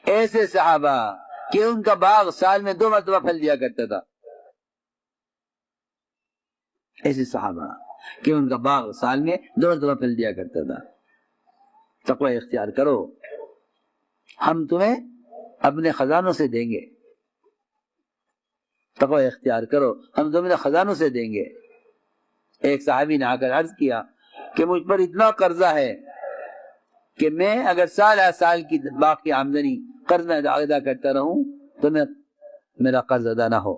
ایسے صحابہ کہ ان کا باغ سال میں 2 مرتبہ پھل دیا کرتا تھا، ایسے صحابہ کہ ان کا باغ سال میں 2 مرتبہ پھل دیا کرتا تھا۔ تقوی اختیار کرو، ہم تمہیں اپنے خزانوں سے دیں گے، تقوی اختیار کرو، ہم تمہیں خزانوں سے دیں گے۔ ایک صحابی نے آ کر عرض کیا کہ مجھ پر اتنا قرضہ ہے کہ میں اگر سال کی باغ کی آمدنی قرض میں ادا کرتا رہوں تو میرا قرض ادا نہ ہو۔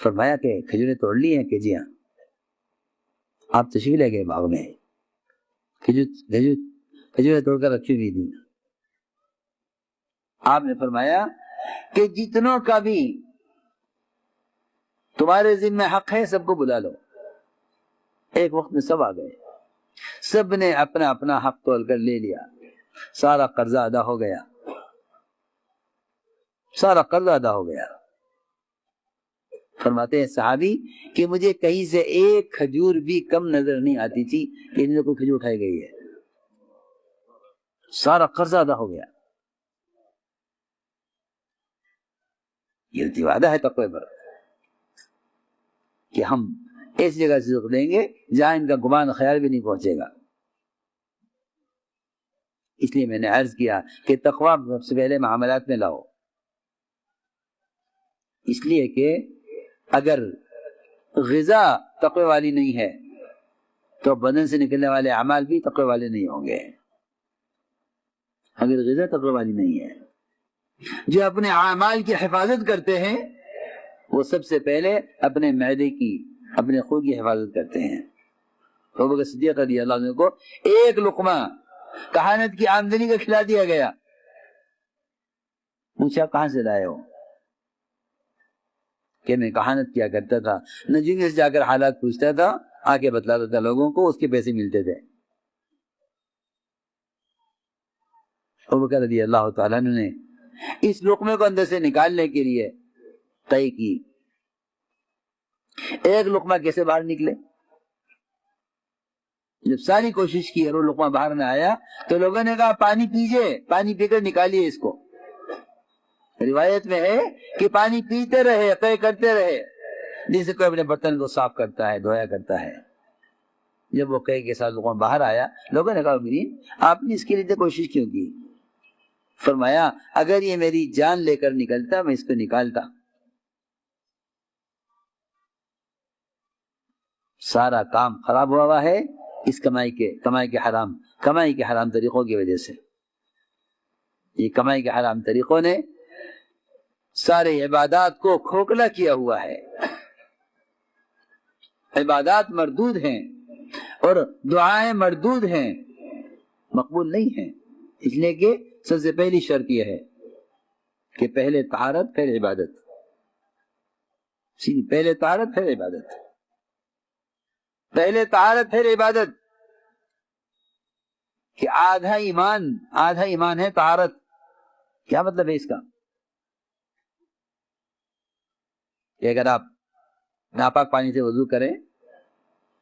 فرمایا کہ کھجوریں توڑ لی ہیں؟ کہ جی ہاں۔ آپ تشریف لے گئے باغ میں، کھجوریں توڑ کر رکھی ہوئی تھی۔ آپ نے فرمایا کہ جتنوں کا بھی تمہارے ذمہ حق ہے سب کو بلا لو۔ ایک وقت میں سب آ گئے، سب نے اپنا اپنا حق تول کر لے لیا، سارا قرضہ ادا ہو گیا، سارا قرضہ ادا ہو گیا۔ فرماتے ہیں صحابی کہ مجھے کہیں سے ایک کھجور بھی کم نظر نہیں آتی تھی کہ ان کو کھجور اٹھائی گئی ہے، سارا قرضہ ادا ہو گیا۔ یہ وعدہ ہے تقوی پر کہ ہم ایسی جگہ سے رزق دیں گے جہاں ان کا گمان خیال بھی نہیں پہنچے گا۔ اس لیے میں نے عرض کیا کہ تقوی سب سے پہلے معاملات میں لاؤ، اس لیے کہ اگر غذا تقوی والی نہیں ہے تو بدن سے نکلنے والے اعمال بھی تقوی والے نہیں ہوں گے۔ اگر غذا تقوی والی نہیں ہے، جو اپنے اعمال کی حفاظت کرتے ہیں وہ سب سے پہلے اپنے معدے کی، اپنے خون کی حفاظت کرتے ہیں۔ ابوبکر صدیق رضی اللہ عنہ کو ایک لقمہ کہانت کی آمدنی کا کھلا دیا گیا، پوچھا کہاں سے لائے ہو؟ کہ میں کہانت کیا کرتا تھا، نجومی سے جا کر حالات پوچھتا تھا، آ کے بتلاتا تھا لوگوں کو، اس کے پیسے ملتے تھے۔ ابوبکر رضی اللہ تعالیٰ نے اس لقمے کو اندر سے نکالنے کے لیے طے کی، ایک لقمہ کیسے باہر نکلے؟ جب ساری کوشش کی اور وہ لقمہ باہر نہ آیا تو لوگوں نے کہا پانی پیجئے، پانی پی کر نکالیے اس کو۔ روایت میں ہے کہ پانی پیتے رہے، طے کرتے رہے، جس سے کوئی اپنے برتن کو صاف کرتا ہے، دھویا کرتا ہے۔ جب وہ قے کے ساتھ لقمہ باہر آیا، لوگوں نے کہا امین آپ نے اس کے لیے کوشش کیوں کی؟ فرمایا اگر یہ میری جان لے کر نکلتا میں اس کو نکالتا۔ سارا کام خراب ہوا ہے اس کمائی کے حرام طریقوں کی وجہ سے۔ یہ کمائی کے حرام طریقوں نے سارے عبادات کو کھوکھلا کیا ہوا ہے۔ عبادات مردود ہیں اور دعائیں مردود ہیں، مقبول نہیں ہیں، اس لیے کہ سب سے پہلی شرط یہ ہے کہ پہلے طہارت پھر عبادت، پہلے طہارت پھر عبادت، پہلے طہارت پھر عبادت، کہ آدھا ایمان ہے طہارت۔ کیا مطلب ہے اس کا؟ کہ اگر آپ ناپاک پانی سے وضو کریں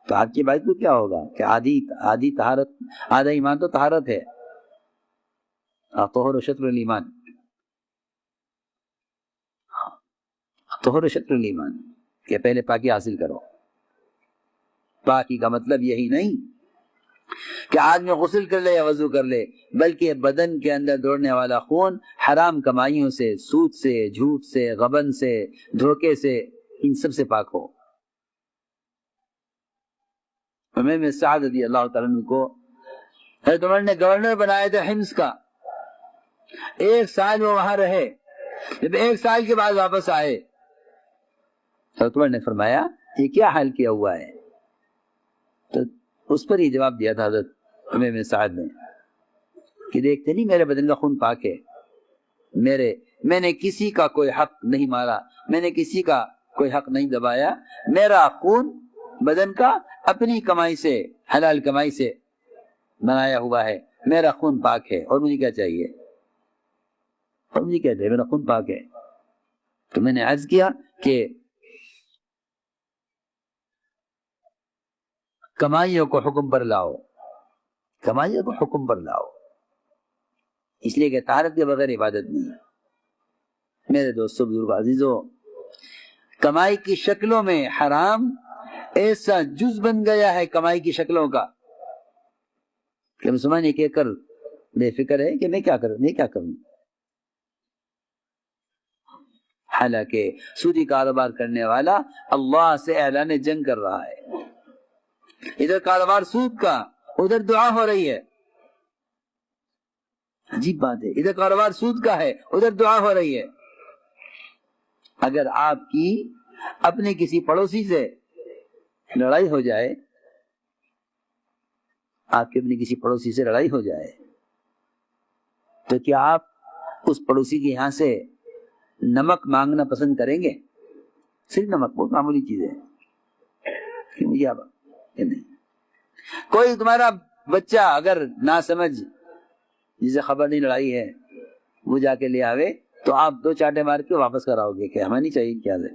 تو آپ کی عبادت کو کیا ہوگا؟ کہ آدھی طہارت، آدھا ایمان تو طہارت ہے، طہور و شطر الایمان، طہور و شطر الایمان، کہ پہلے پاکی حاصل کرو۔ پاکی کا مطلب یہی نہیں کہ آدمی غسل کر لے یا وضو کر لے، بلکہ بدن کے اندر دوڑنے والا خون حرام کمائیوں سے، سود سے، جھوٹ سے، غبن سے، دھوکے سے، ان سب سے پاک ہو۔ امام سعد رضی اللہ تعالیٰ عنہ کو حضرت عمر نے گورنر بنایا تھا حمص کا، 1 سال وہ وہاں رہے، جب 1 سال کے بعد واپس آئے حضرت عمر نے فرمایا یہ کیا حال کیا ہوا ہے؟ تو اس پر ہی جواب دیا تھا حضرت امام سعد نے کہ دیکھتے نہیں میرے بدن کا خون پاک ہے، میں نے کسی کا کوئی حق نہیں مارا، میں نے کسی کا کوئی حق نہیں دبایا، میرا خون بدن کا اپنی کمائی سے، حلال کمائی سے بنایا ہوا ہے، میرا خون پاک ہے، اور مجھے کیا چاہیے؟ اور مجھے کہتے ہیں میرا خون پاک ہے۔ تو میں نے عرض کیا کہ کمائیوں کو حکم پر لاؤ، کمائیوں کو حکم پر لاؤ، اس لیے کہ طہارت کے بغیر عبادت نہیں ہے۔ میرے دوستو، بزرگو، عزیزو، کمائی کی شکلوں میں حرام ایسا جز بن گیا ہے کمائی کی شکلوں کا کہ مسلمان یہ کہہ کر بے فکر ہے کہ میں کیا کروں، حالانکہ سودی کاروبار کرنے والا اللہ سے اعلان جنگ کر رہا ہے۔ ادھر کاروبار سود کا، ادھر دعا ہو رہی ہے۔ عجیب بات ہے، ادھر کاروبار سود کا ہے، ادھر دعا ہو رہی ہے۔ اگر آپ کی اپنے کسی پڑوسی سے لڑائی ہو جائے، آپ کے اپنے کسی پڑوسی سے لڑائی ہو جائے، تو کیا آپ اس پڑوسی کے یہاں سے نمک مانگنا پسند کریں گے؟ صرف نمک، بہت معمولی چیز ہے، نہیں۔ کوئی تمہارا بچہ اگر نہ سمجھ، جسے خبر نہیں لڑائی ہے، وہ جا کے لے آوے تو آپ 2 چاٹے مار کے واپس کراؤ گے کہ ہمیں نہیں چاہیے، کیا ہے؟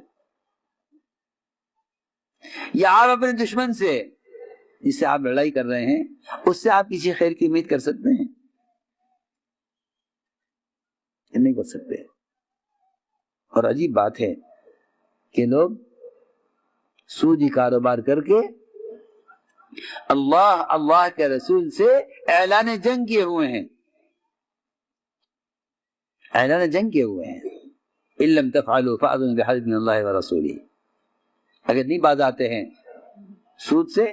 یا آپ اپنے دشمن سے، جس سے آپ لڑائی کر رہے ہیں، اس سے آپ کسی خیر کی امید کر سکتے ہیں؟ نہیں کر سکتے۔ اور عجیب بات ہے کہ لوگ سودی کاروبار کر کے اللہ کے رسول سے اعلان جنگ کیے ہوئے ہیں، اعلان جنگ کیے ہوئے ہیں۔ ان لم تفعلوا فاذن بحرب من اللہ ورسولہ، اگر نہیں باز آتے ہیں سود سے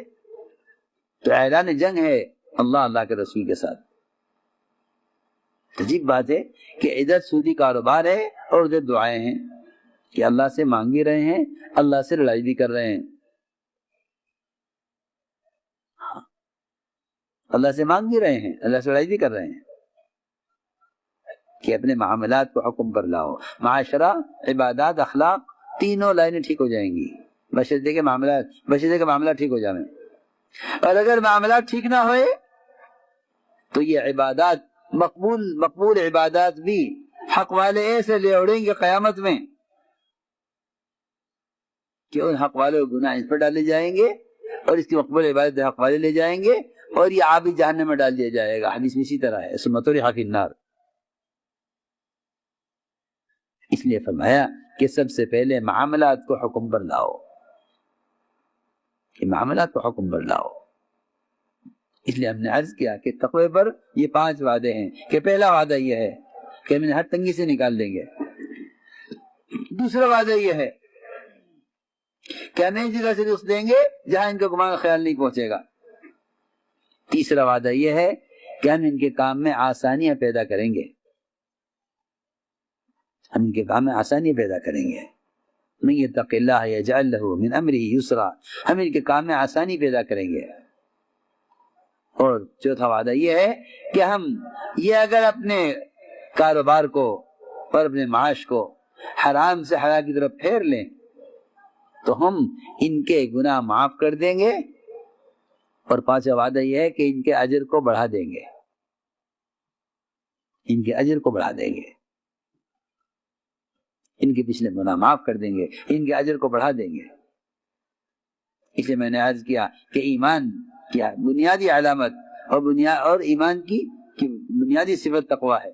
تو اعلان جنگ ہے اللہ کے رسول کے ساتھ۔ عجیب بات ہے کہ ادھر سودی کاروبار ہے اور ادھر دعائیں ہیں کہ اللہ سے مانگ بھی رہے ہیں، اللہ سے لڑائی بھی کر رہے ہیں۔ اللہ سے مانگ بھی رہے ہیں، اللہ سے لڑائی بھی کر رہے ہیں کہ اپنے معاملات کو حکم پر لاؤ۔ معاشرہ، عبادات، اخلاق، تینوں لائنیں ٹھیک ہو جائیں گی بشرطے کے معاملات ٹھیک ہو جائیں۔ اور اگر معاملات ٹھیک نہ ہوئے تو یہ عبادات، مقبول عبادات بھی حق والے ایسے لے اڑیں گے قیامت میں کہ ان حق والے گناہ اس پر ڈالے جائیں گے اور اس کی مقبول عبادت حق والے لے جائیں گے اور یہ آبی جہنم میں ڈال دیا جائے گا۔ حدیث میں اسی طرح ہے، ثم طرح فی النار۔ اس لیے فرمایا کہ سب سے پہلے معاملات کو حکم پر لاؤ، کہ معاملات کو حکم پر لاؤ۔ اس لیے ہم نے عرض کیا کہ تقوی پر یہ 5 وعدے ہیں کہ پہلا وعدہ یہ ہے کہ ہم انہیں ہر تنگی سے نکال دیں گے۔ دوسرا وعدہ یہ ہے کہ ہم نئی جگہ سے رزق دیں گے جہاں ان کا گمان خیال نہیں پہنچے گا۔ تیسرا وعدہ یہ ہے کہ ہم ان کے کام میں آسانیاں پیدا کریں گے، ہم ان کے کام میں آسانیاں پیدا کریں گے۔ من یتق اللہ یجعل لہ من امرہ یسرا، ہم ان کے کام میں آسانی پیدا کریں گے۔ اور چوتھا وعدہ یہ ہے کہ ہم یہ اگر اپنے کاروبار کو اور اپنے معاش کو حرام سے حلال کی طرف پھیر لیں تو ہم ان کے گناہ معاف کر دیں گے۔ اور 5واں وعدہ یہ ہے کہ ان کے اجر کو بڑھا دیں گے، ان کے اجر کو بڑھا دیں گے، ان کے پچھلے گناہ معاف کر دیں گے، ان کے اجر کو بڑھا دیں گے۔ اس لیے میں نے عرض کیا کہ ایمان کیا بنیادی علامت اور ایمان کی بنیادی صفت تقوی ہے۔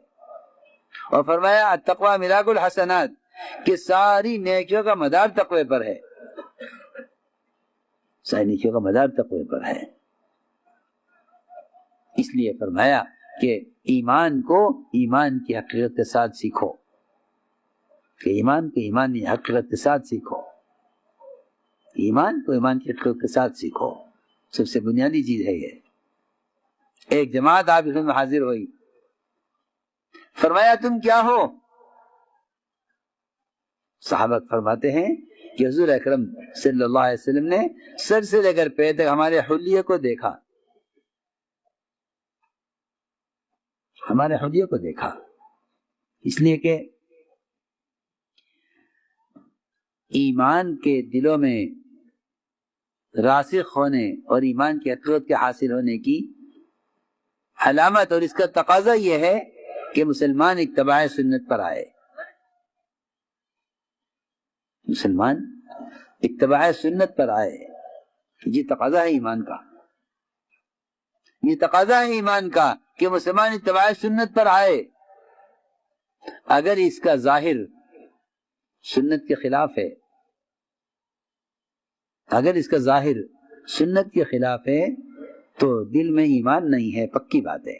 اور فرمایا التقوی ملاک الحسنات، کہ ساری نیکیوں کا مدار تقوی پر ہے، ساری نیکیوں کا مدار تقوی پر ہے۔ اس لیے فرمایا کہ ایمان کو ایمان کی حقیقت کے ساتھ سیکھو، کہ ایمان کو ایمان کی حقیقت کے ساتھ سیکھو، ایمان کو ایمان کی حقیقت کے ساتھ سیکھو۔ سب سے بنیادی چیز ہے یہ۔ ایک جماعت آپ اس میں حاضر ہوئی، فرمایا تم کیا ہو؟ صحابہ فرماتے ہیں کہ حضور اکرم صلی اللہ علیہ وسلم نے سر سے لے کر پیر تک ہمارے حلیے کو دیکھا، ہمارے حلیے کو دیکھا۔ اس لیے کہ ایمان کے دلوں میں راسخ ہونے اور ایمان کی حقیقت کے حاصل ہونے کی علامت اور اس کا تقاضا یہ ہے کہ مسلمان اتباع سنت پر آئے، مسلمان اتباع سنت پر آئے۔ یہ تقاضا ہے ایمان کا، یہ تقاضا ہے ایمان کا کہ مسلمان اتباع سنت پر آئے۔ اگر اس کا ظاہر سنت کے خلاف ہے، اگر اس کا ظاہر سنت کے خلاف ہے تو دل میں ایمان نہیں ہے، پکی بات ہے،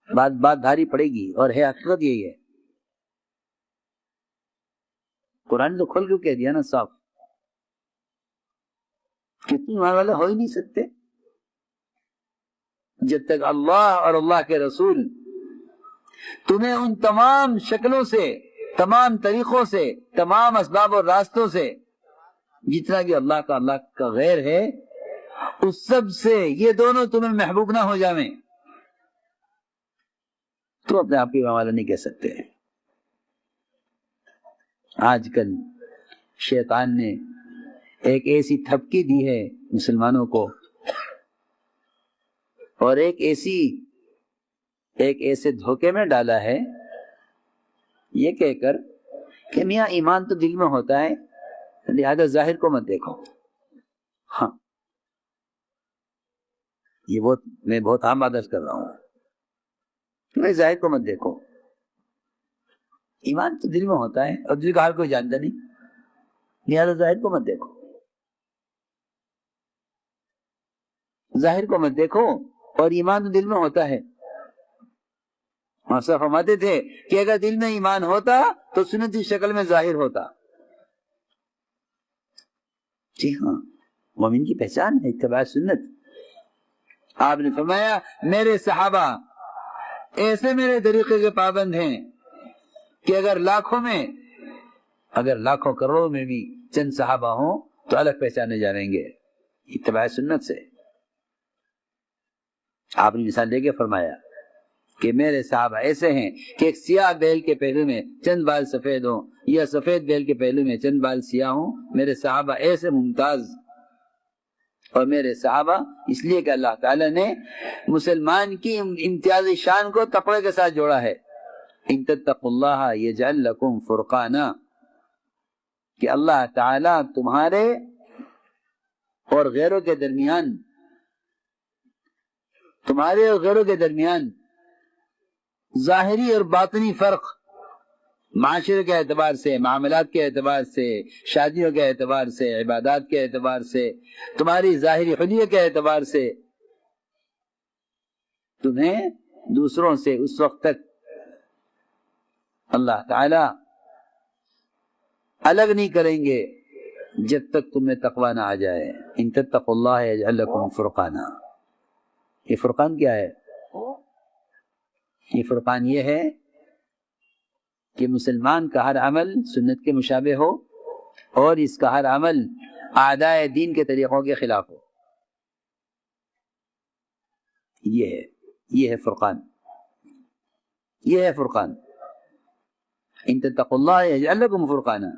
بات بھاری پڑے گی، اور ہے حقیقت یہی ہے۔ قرآن نے تو کھول کے کہہ دیا نا صاف، کتنے ایمان والے ہو ہی نہیں سکتے جب تک اللہ اور اللہ کے رسول تمہیں ان تمام شکلوں سے، تمام طریقوں سے، تمام اسباب اور راستوں سے، جتنا بھی اللہ کا غیر ہے، اس سب سے یہ دونوں تمہیں محبوب نہ ہو جائیں تو اپنے آپ کی ایمان والا نہیں کہہ سکتے۔ آج کل شیطان نے ایک ایسی تھپکی دی ہے مسلمانوں کو، اور ایک ایسے دھوکے میں ڈالا ہے یہ کہہ کر کہ میاں ایمان تو دل میں ہوتا ہے، لہذا ظاہر کو مت دیکھو۔ ہاں، یہ میں بہت عام بات کر رہا ہوں، میں ظاہر کو مت دیکھو، ایمان تو دل میں ہوتا ہے اور دل کا حال کوئی جانتا نہیں، لہذا ظاہر کو مت دیکھو، ظاہر کو مت دیکھو، اور ایمان تو دل میں ہوتا ہے۔ صاحب فرماتے تھے کہ اگر دل میں ایمان ہوتا تو سنتی شکل میں ظاہر ہوتا۔ جی ہاں، مومن کی پہچان ہے اتباع سنت۔ آپ نے فرمایا میرے صحابہ ایسے میرے طریقے کے پابند ہیں کہ اگر لاکھوں کروڑوں میں بھی چند صحابہ ہوں تو الگ پہچانے جانیں گے اتباع سنت سے۔ آپ نے مثال دے کے فرمایا کہ میرے صحابہ ایسے ہیں کہ ایک سیاہ بیل کے پہلو میں چند بال سفید ہوں یا سفید بیل کے پہلو میں چند بال سیاہ ہوں، میرے صحابہ ایسے ممتاز، اور میرے صحابہ اس لیے کہ اللہ تعالیٰ نے مسلمان کی امتیازی شان کو تقوی کے ساتھ جوڑا ہے۔ ان تتقوا اللہ یجعل لکم فرقانا، کہ اللہ تعالیٰ تمہارے اور غیروں کے درمیان ظاہری اور باطنی فرق، معاشرے کے اعتبار سے، معاملات کے اعتبار سے، شادیوں کے اعتبار سے، عبادات کے اعتبار سے، تمہاری ظاہری حلیے کے اعتبار سے، تمہیں دوسروں سے اس وقت تک اللہ تعالی الگ نہیں کریں گے جب تک تمہیں تقوی نہ آ جائے۔ ان تتقوا اللہ یجعل لکم فرقانا۔ یہ فرقان کیا ہے؟ یہ فرقان یہ ہے کہ مسلمان کا ہر عمل سنت کے مشابہ ہو اور اس کا ہر عمل اعداء دین کے طریقوں کے خلاف ہو۔ یہ ہے فرقان، یہ ہے فرقان۔ ان تتقوا اللہ یجعل لکم فرقانا۔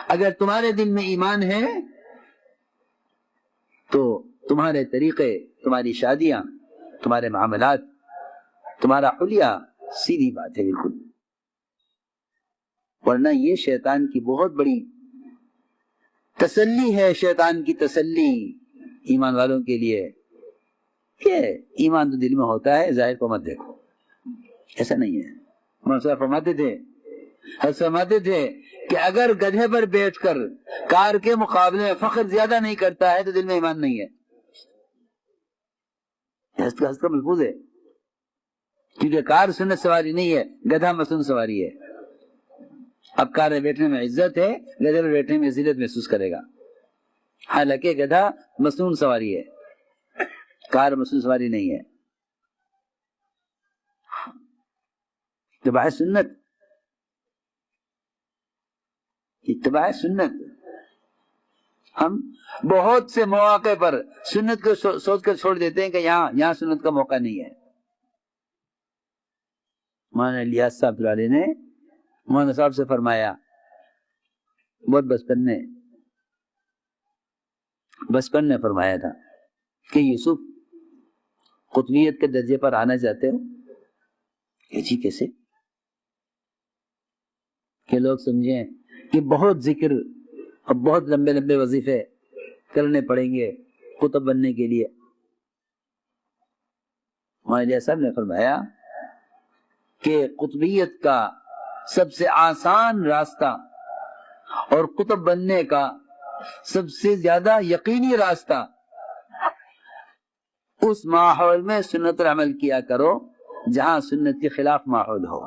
اگر تمہارے دل میں ایمان ہے تو تمہارے طریقے، تمہاری شادیاں، تمہارے معاملات، تمہارا حلیہ سیدھی بات ہے بالکل، ورنہ یہ شیطان کی بہت بڑی تسلی ہے، شیطان کی تسلی ایمان والوں کے لیے کہ ایمان تو دل میں ہوتا ہے، ظاہر کو مت دیکھو۔ ایسا نہیں ہے۔ مولانا فرماتے تھے کہ اگر گدھے پر بیٹھ کر کار کے مقابلے میں فخر زیادہ نہیں کرتا ہے تو دل میں ایمان نہیں ہے۔ اس کا ملفوظ ہے، کیونکہ کار سنت سواری نہیں ہے، گدھا مسنون سواری ہے۔ اب کار میں بیٹھنے میں عزت ہے، گدھے پر بیٹھنے میں ذلت محسوس کرے گا، حالانکہ گدھا مسنون سواری ہے، کار مسنون سواری نہیں ہے۔ اتباع سنت، اتباع سنت۔ ہم بہت سے مواقع پر سنت کو سوچ کر چھوڑ دیتے ہیں کہ یہاں سنت کا موقع نہیں ہے۔ مولانا الیاس صاحب علیہ نے مولانا صاحب سے فرمایا بہت بچپن میں فرمایا تھا کہ یوسف قطبیت کے درجے پر آنا چاہتے ہو؟ کہ جی کیسے؟ کہ لوگ سمجھیں کہ بہت ذکر اور بہت لمبے لمبے وظیفے کرنے پڑیں گے قطب بننے کے لیے۔ مولانا الیاس صاحب نے فرمایا کہ قطبیت کا سب سے آسان راستہ اور قطب بننے کا سب سے زیادہ یقینی راستہ، اس ماحول میں سنت پر عمل کیا کرو جہاں سنت کے خلاف ماحول ہو۔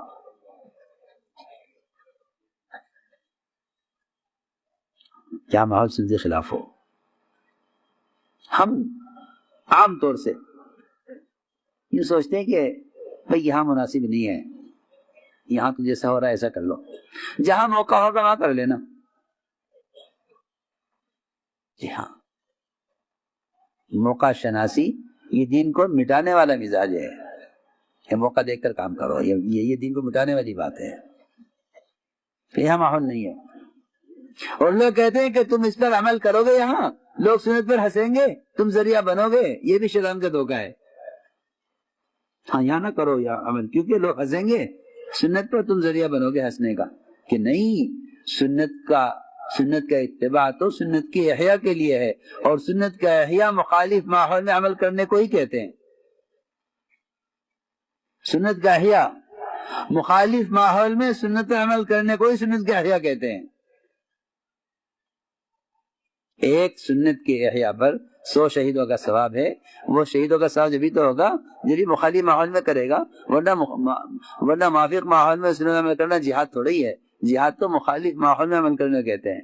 کیا ماحول سنت کے خلاف ہو؟ ہم عام طور سے یہ سوچتے ہیں کہ بھئی یہاں مناسب نہیں ہے، یہاں تو جیسا ہو رہا ہے ایسا کر لو، جہاں موقع ہوگا وہاں کر لینا۔ جی ہاں، موقع شناسی یہ دین کو مٹانے والا مزاج ہے کہ موقع دیکھ کر کام کرو، یہ دین کو مٹانے والی بات ہے۔ یہاں ماحول نہیں ہے، اور لوگ کہتے ہیں کہ تم اس پر عمل کرو گے، یہاں لوگ سنت پر ہنسیں گے، تم ذریعہ بنو گے، یہ بھی شیطان کا دھوکہ ہے۔ ہاں یہاں نہ کرو یا عمل، کیونکہ لوگ ہنسیں گے، سنت پر تم ذریعہ بنو گے ہنسنے کا، کہ نہیں، سنت کا اتباع تو سنت کی احیاء کے لیے ہے، اور سنت کا احیاء مخالف ماحول میں عمل کرنے کو ہی کہتے ہیں۔ سنت کا احیاء مخالف ماحول میں سنت پر عمل کرنے کو ہی سنت کا احیاء کہتے ہیں۔ ایک سنت کے احیاء پر 100 شہیدوں کا ثواب ہے، وہ شہیدوں کا ثواب جبھی تو ہوگا جبھی مخالف ماحول میں کرے گا، ورنہ موافق ماحول میں سنت عمل کرنا جہاد تھوڑا ہی ہے، جہاد تو مخالف ماحول میں عمل کرنے کہتے ہیں۔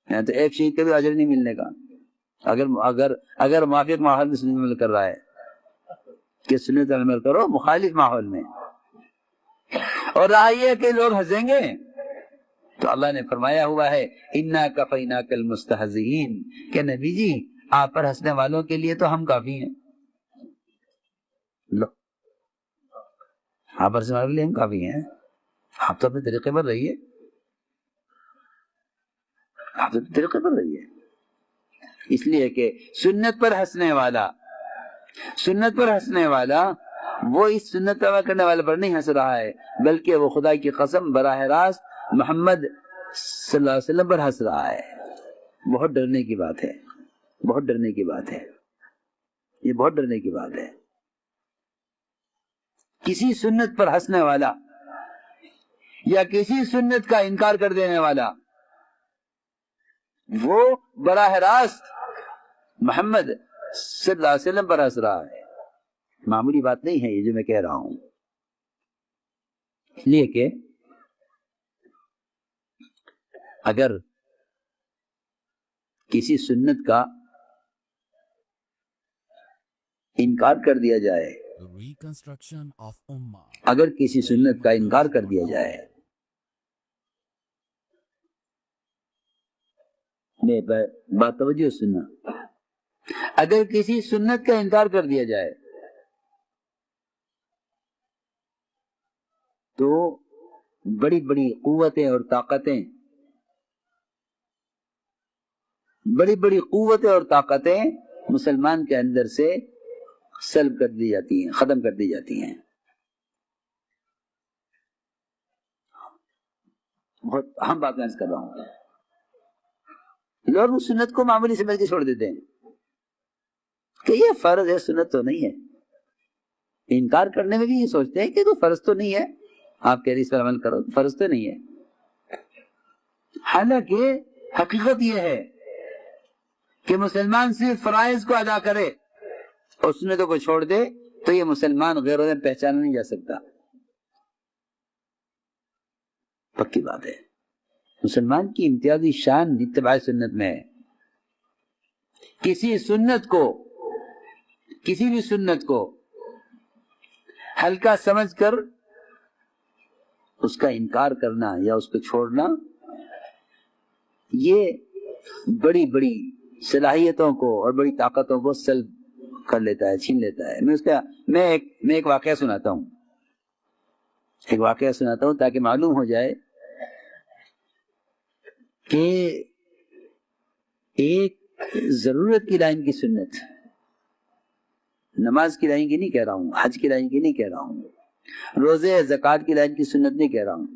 یہاں تو ایک شہید کا بھی اجر نہیں ملنے کا اگر موافق ماحول میں سنت عمل کر رہا ہے، کہ سنت عمل کرو مخالف ماحول میں، اور رہا یہ کہ لوگ ہنسیں گے، تو اللہ نے فرمایا ہوا ہے اِنَّا كَفَيْنَاكَ الْمُسْتَهْزِئِينَ کہ نبی جی آپ پر ہنسنے والوں کے لیے تو ہم کافی ہیں۔ لو آپ پر ہنسنے والوں کے لیے ہم کافی ہیں، آپ تو اپنے طریقے پر رہیے، آپ تو اپنے طریقے پر رہیے۔ اس لیے کہ سنت پر ہنسنے والا وہ اس سنت پر عمل کرنے والے پر نہیں ہنس رہا ہے، بلکہ وہ خدا کی قسم براہ راست محمد صلی اللہ علیہ وسلم پر ہنس رہا ہے۔ بہت ڈرنے کی بات ہے، بہت ڈرنے کی بات ہے، یہ بہت ڈرنے کی بات ہے۔ کسی سنت پر ہنسنے والا یا کسی سنت کا انکار کر دینے والا وہ براہ راست محمد صلی اللہ علیہ وسلم پر ہنس رہا ہے۔ معمولی بات نہیں ہے یہ جو میں کہہ رہا ہوں، اس لیے کہ اگر کسی سنت کا انکار کر دیا جائے، اگر کسی سنت کا انکار کر دیا جائے، بات توجہ سننا، اگر کسی سنت کا انکار کر دیا جائے تو بڑی بڑی قوتیں اور طاقتیں مسلمان کے اندر سے سلب کر دی جاتی ہیں، ختم کر دی جاتی ہیں۔ بہت اہم بات میں کر رہا ہوں، لوگ سنت کو معمولی سمجھ کے چھوڑ دیتے ہیں کہ یہ فرض ہے، سنت تو نہیں ہے۔ انکار کرنے میں بھی یہ سوچتے ہیں کہ تو فرض تو نہیں ہے، آپ کہہ رہے اس پر عمل کرو، فرض تو نہیں ہے۔ حالانکہ حقیقت یہ ہے کہ مسلمان صرف فرائض کو ادا کرے اور سنتوں کو چھوڑ دے تو یہ مسلمان غیروں میں پہچانا نہیں جا سکتا۔ پکی بات ہے، مسلمان کی امتیازی شان اتباع سنت میں ہے۔ کسی بھی سنت کو ہلکا سمجھ کر اس کا انکار کرنا یا اس کو چھوڑنا، یہ بڑی بڑی صلاحیتوں کو اور بڑی طاقتوں کو سلب کر لیتا ہے، چھین لیتا ہے۔ میں ایک واقعہ سناتا ہوں تاکہ معلوم ہو جائے کہ ایک ضرورت کی لائن کی سنت، نماز کی لائن کی نہیں کہہ رہا ہوں، حج کی لائن کی نہیں کہہ رہا ہوں، روزے زکوٰۃ کی لائن کی سنت نہیں کہہ رہا ہوں،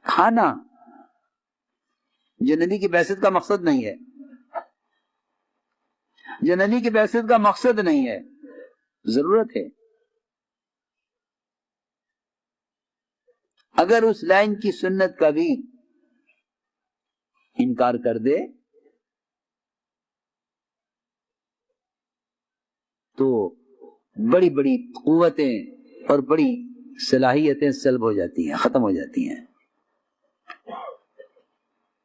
کھانا جو نبی کی بعثت کا مقصد نہیں ہے، جو نبی کی بعثت کا مقصد نہیں ہے، ضرورت ہے، اگر اس لائن کی سنت کا بھی انکار کر دے تو بڑی بڑی قوتیں اور بڑی صلاحیتیں سلب ہو جاتی ہیں، ختم ہو جاتی ہیں۔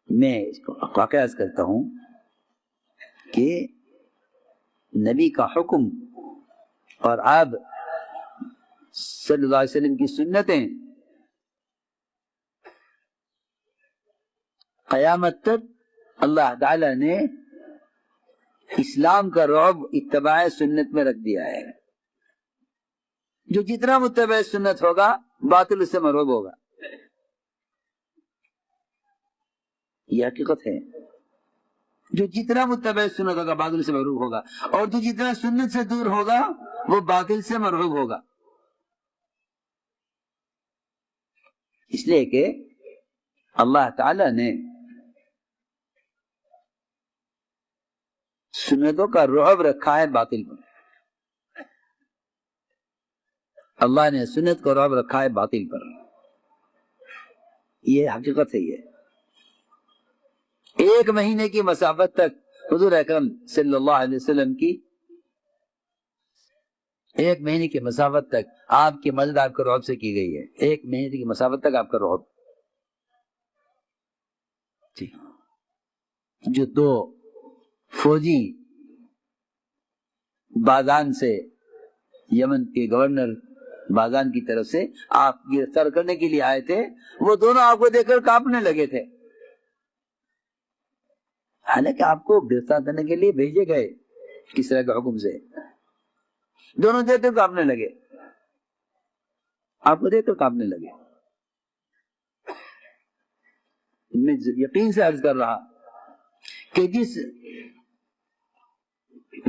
میں اس کو واقعہ کرتا ہوں کہ نبی کا حکم اور آپ صلی اللہ علیہ وسلم کی سنتیں قیامت تک اللہ تعالی نے اسلام کا رعب اتباع سنت میں رکھ دیا ہے۔ جو جتنا متبع سنت ہوگا باطل اس سے مرعوب ہوگا، یہ حقیقت ہے۔ جو جتنا متبع سنت ہوگا باطل سے مرعوب ہوگا، اور جو جتنا سنت سے دور ہوگا وہ باطل سے مرعوب ہوگا۔ اس لیے کہ اللہ تعالی نے سنتوں کا رعب رکھا ہے باطل پر، اللہ نے سنت کو رعب رکھا ہے باطل پر، یہ حقیقت ہے۔ یہ ایک مہینے کی مسافت تک حضور اکرم صلی اللہ علیہ وسلم کی ایک مہینے کی مسافت تک آپ کی مدد آپ کے رعب سے کی گئی ہے۔ ایک مہینے کی مسافت تک آپ کا رعب، جو دو فوجی بازان سے، یمن کے گورنر بازان کی طرف سے آپ گرفتار کرنے کے لیے آئے تھے، وہ دونوں آپ کو دیکھ کر کانپنے لگے تھے، حالانکہ آپ کو گرفتار کرنے کے لیے بھیجے گئے کسریٰ کے حکم سے۔ دونوں دیکھ کر کانپنے لگے، آپ کو دیکھ کر کانپنے لگے۔ میں یقین سے عرض کر رہا کہ جس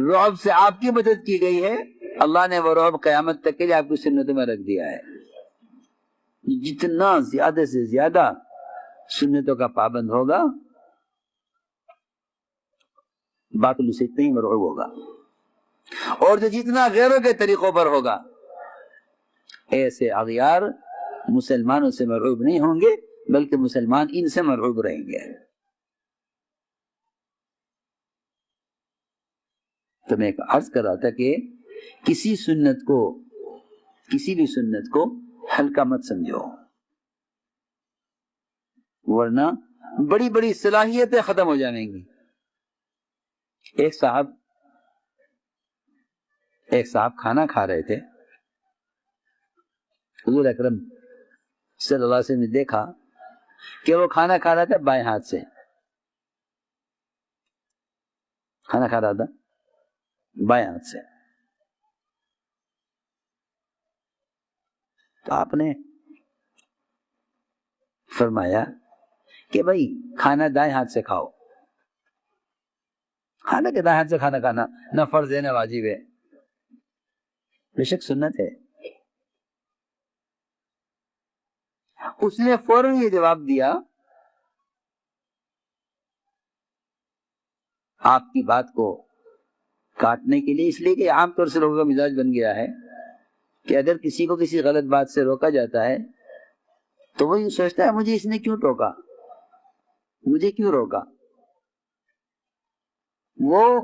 رعب سے آپ کی مدد کی گئی ہے، اللہ نے وہ رعب قیامت تک کے لیے آپ کی سنتوں میں رکھ دیا ہے۔ جتنا زیادہ سے زیادہ سنتوں کا پابند ہوگا باطل اسے اتنا ہی مرعوب ہوگا، اور جو جتنا غیروں کے طریقوں پر ہوگا، ایسے اغیار مسلمانوں سے مرعوب نہیں ہوں گے بلکہ مسلمان ان سے مرعوب رہیں گے۔ تو میں عرض کر رہا تھا کہ کسی بھی سنت کو ہلکا مت سمجھو، ورنہ بڑی بڑی صلاحیتیں ختم ہو جائیں گی۔ ایک صاحب کھانا کھا رہے تھے، حضور اکرم صلی اللہ علیہ وسلم نے دیکھا کہ وہ کھانا کھا رہا تھا بائیں ہاتھ سے، کھانا کھا رہا تھا بائیں ہاتھ سے۔ تو آپ نے فرمایا کہ بھائی کھانا دائیں ہاتھ سے کھاؤ، حالانکہ دائیں ہاتھ سے کھانا کھانا نہ فرض ہے نہ واجب ہے، بے شک سنت ہے۔ اس نے فوراً یہ جواب دیا، آپ کی بات کو کاٹنے کے لیے، اس لیے کہ عام طور سے لوگوں کا مزاج بن گیا ہے کہ اگر کسی کو کسی غلط بات سے روکا جاتا ہے تو وہ یہ سوچتا ہے مجھے اس نے کیوں ٹوکا، مجھے کیوں روکا۔ وہ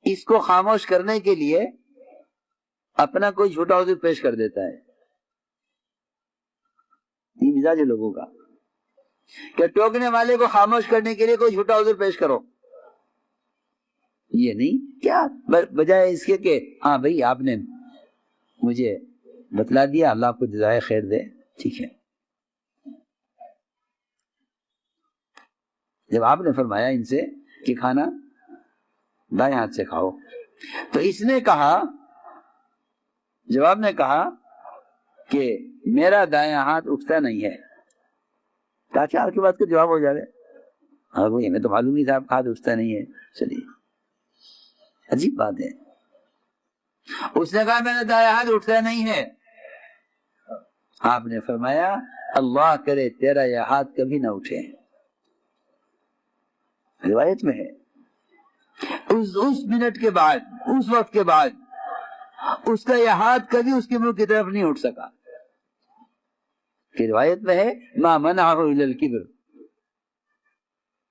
اس کو خاموش کرنے کے لیے اپنا کوئی جھوٹا عذر پیش کر دیتا ہے۔ یہ مزاج ہے لوگوں کا کہ ٹوکنے والے کو خاموش کرنے کے لیے کوئی جھوٹا عذر پیش کرو۔ یہ نہیں، کیا بجائے اس کے کہ ہاں بھائی آپ نے مجھے بتلا دیا، اللہ آپ کو جزائے خیر دے، ٹھیک ہے۔ جب آپ نے فرمایا ان سے کہ کھانا دائیں ہاتھ سے کھاؤ، تو اس نے کہا، جواب نے کہا کہ میرا دائیں ہاتھ اٹھتا نہیں ہے، تاکہ آپ کی بات کا جواب ہو جائے۔ ہاں بھائی ہمیں تو معلوم نہیں تھا آپ کا ہاتھ اٹھتا نہیں ہے۔ چلیے، عجیب بات ہے۔ اس نے کہا میرا دائیں ہاتھ اٹھتا نہیں ہے، آپ نے فرمایا اللہ کرے تیرا یہ ہاتھ کبھی نہ اٹھے۔ روایت میں ہے اس منٹ کے بعد، اس وقت کے بعد اس کا یہ ہاتھ کبھی اس کے منہ کی طرف نہیں اٹھ سکا، کہ روایت میں ہے ما منعہ الا الکبر،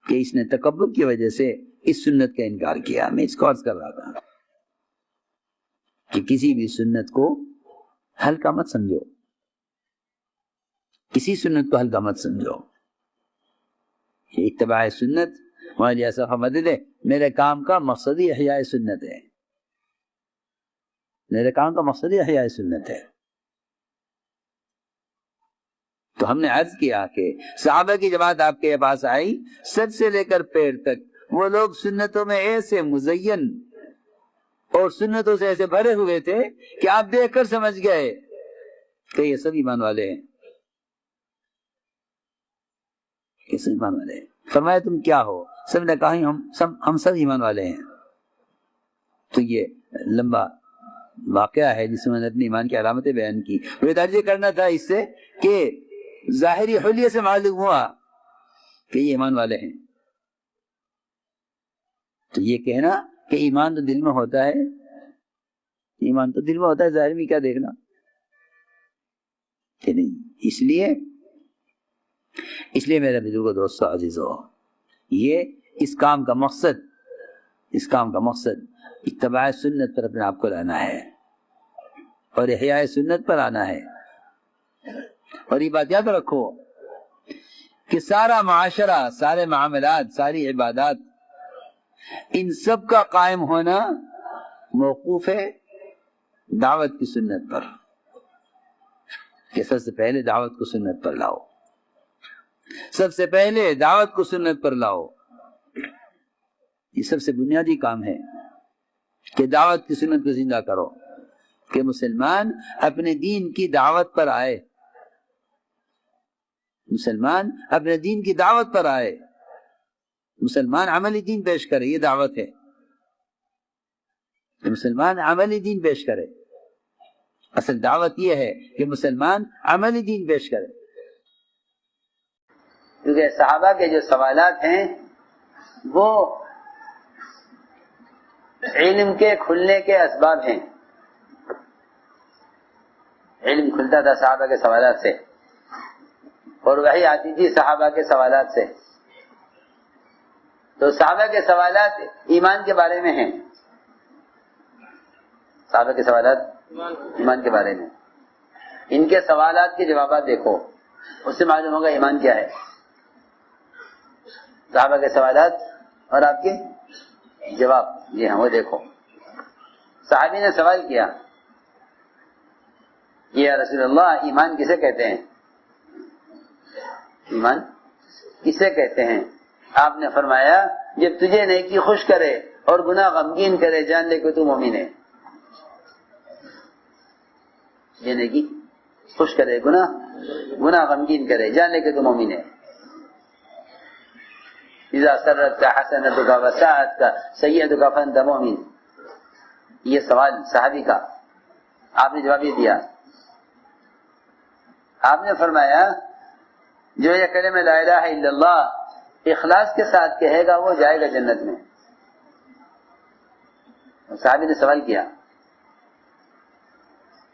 کہ اس نے تکبر کی وجہ سے اس سنت کا انکار کیا۔ میں اس کو عرض کر رہا تھا کہ کسی بھی سنت کو ہلکا مت سمجھو، کسی سنت کو ہلکا مت سمجھو۔ اتباع سنت ہمارے ایسا مدد ہے، میرے کام کا مقصد ہی احیاء سنت ہے، میرے کام کا مقصد ہی احیاء سنت ہے۔ تو ہم نے عرض کیا کہ صحابہ کی جماعت آپ کے پاس آئی، سر سے لے کر پیر تک وہ لوگ سنتوں میں ایسے مزین اور سنتوں سے ایسے بھرے ہوئے تھے کہ آپ دیکھ کر سمجھ گئے کہ یہ سب ایمان والے ہیں، یہ سب ایمان والے ہیں۔ فرمایا تم کیا ہو؟ سب نے کہا ہم سب ایمان والے ہیں۔ تو یہ لمبا واقعہ ہے جس میں نے اپنی ایمان کی علامتیں بیان کی۔ مجھے درج کرنا تھا اس سے کہ ظاہری حلیے سے معلوم ہوا کہ یہ ایمان والے ہیں۔ تو یہ کہنا کہ ایمان تو دل میں ہوتا ہے، ایمان تو دل میں ہوتا ہے، ظاہر میں کیا دیکھنا کہ نہیں۔ اس لیے میرے بزرگ دوستو عزیزو، یہ اس کام کا مقصد اتباع سنت پر اپنے آپ کو لانا ہے اور احیاء سنت پر آنا ہے۔ اور یہ بات یاد رکھو کہ سارا معاشرہ، سارے معاملات، ساری عبادات، ان سب کا قائم ہونا موقوف ہے دعوت کی سنت پر، کہ سب سے پہلے دعوت کو سنت پر لاؤ، سب سے پہلے دعوت کو سنت پر لاؤ۔ یہ سب سے بنیادی کام ہے کہ دعوت کی سنت کو زندہ کرو، کہ مسلمان اپنے دین کی دعوت پر آئے، مسلمان اپنے دین کی دعوت پر آئے، مسلمان عملی دین پیش کرے۔ یہ دعوت ہے کہ مسلمان عملی دین پیش کرے۔ اصل دعوت یہ ہے کہ مسلمان عملی دین پیش کرے، کیونکہ صحابہ کے جو سوالات ہیں وہ علم کے کھلنے کے اسباب ہیں۔ علم کھلتا تھا صحابہ کے سوالات سے، اور وحی آتی تھی صحابہ کے سوالات سے۔ تو صحابہ کے سوالات ایمان کے بارے میں ہیں، صحابہ کے سوالات ایمان کے بارے میں۔ ان کے سوالات کے جوابات دیکھو، اس سے معلوم ہوگا ایمان کیا ہے۔ صحابہ کے سوالات اور آپ کے جواب، جی ہاں وہ دیکھو۔ صحابی نے سوال کیا، یا رسول اللہ ایمان کسے کہتے ہیں؟ ایمان کسے کہتے ہیں؟ آپ نے فرمایا جب تجھے نیکی خوش کرے اور گناہ غمگین کرے، جان لے کہ تو مومن ہے۔ یہ نیکی خوش کرے، گناہ غمگین کرے، جان لے کہ تو مومن ہے۔ اذا سرت کا حسنت کا وسعت کا سید کا فانت مومن۔ یہ سوال صحابی کا، آپ نے جواب یہ دیا۔ آپ نے فرمایا جو یہ کلمہ لا الہ الا اللہ اخلاص کے ساتھ کہے گا وہ جائے گا جنت میں۔ صحابی نے سوال کیا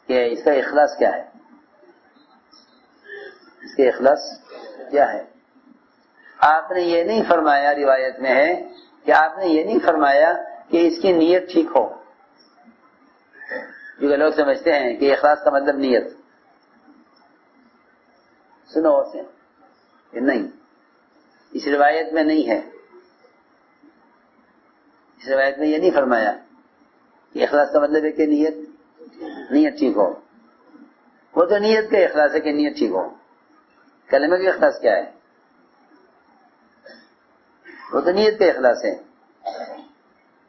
کہ اس کا اخلاص کیا ہے، اس کے اخلاص کیا ہے؟ آپ نے یہ نہیں فرمایا، روایت میں ہے کہ آپ نے یہ نہیں فرمایا کہ اس کی نیت ٹھیک ہو، کیونکہ لوگ سمجھتے ہیں کہ اخلاص کا مطلب نیت۔ سنو اور سے کہ نہیں، اس روایت میں نہیں ہے، اس روایت میں یہ نہیں فرمایا کہ اخلاص کا مطلب ہے کہ نیت ٹھیک ہو۔ وہ تو نیت کا اخلاص ہے کہ نیت ٹھیک ہو۔ کلمہ کا اخلاص کیا ہے؟ وہ تو نیت کا اخلاص ہے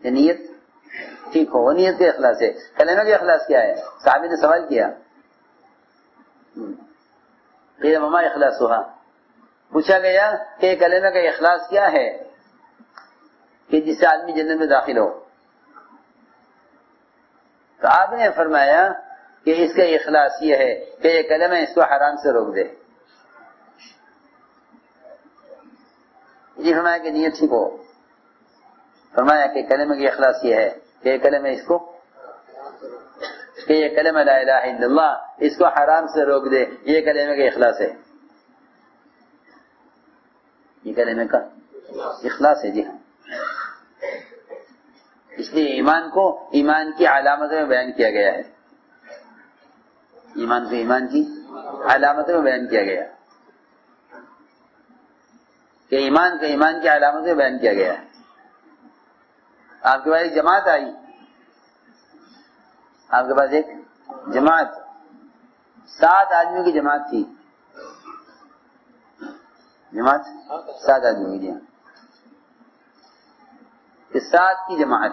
کہ نیت ٹھیک ہو، وہ نیت کا اخلاص ہے۔ کلمہ کا اخلاص کیا ہے؟ صحابی نے سوال کیا، قیل وما اخلاصھا، پوچھا گیا کہ کلمہ کا اخلاص کیا ہے کہ جس سے آدمی جنت میں داخل ہو؟ تو آپ نے فرمایا کہ اس کا اخلاص یہ ہے کہ یہ کلمہ اس کو حرام سے روک دے۔ یہ فرمایا کہ نیت ٹھیک ہو، فرمایا کہ کلمہ کی اخلاص یہ ہے کہ یہ کلمہ اس کو کہ یہ کلمہ لا الہ الا اللہ اس کو حرام سے روک دے، یہ کلمہ کا اخلاص ہے، یہ کلمہ کا اخلاص ہے. جی ہاں، اس لیے ایمان کو ایمان کی علامتوں میں بیان کیا گیا ہے، ایمان کو ایمان کی علامتوں میں بیان کیا گیا کہ ایمان کو ایمان کی علامتوں میں بیان کیا گیا ہے. آپ کے پاس ایک جماعت آئی، آپ کے پاس ایک جماعت 7 آدمیوں کی جماعت تھی، جماعت 7 آدمیوں کی، کہ 7 کی جماعت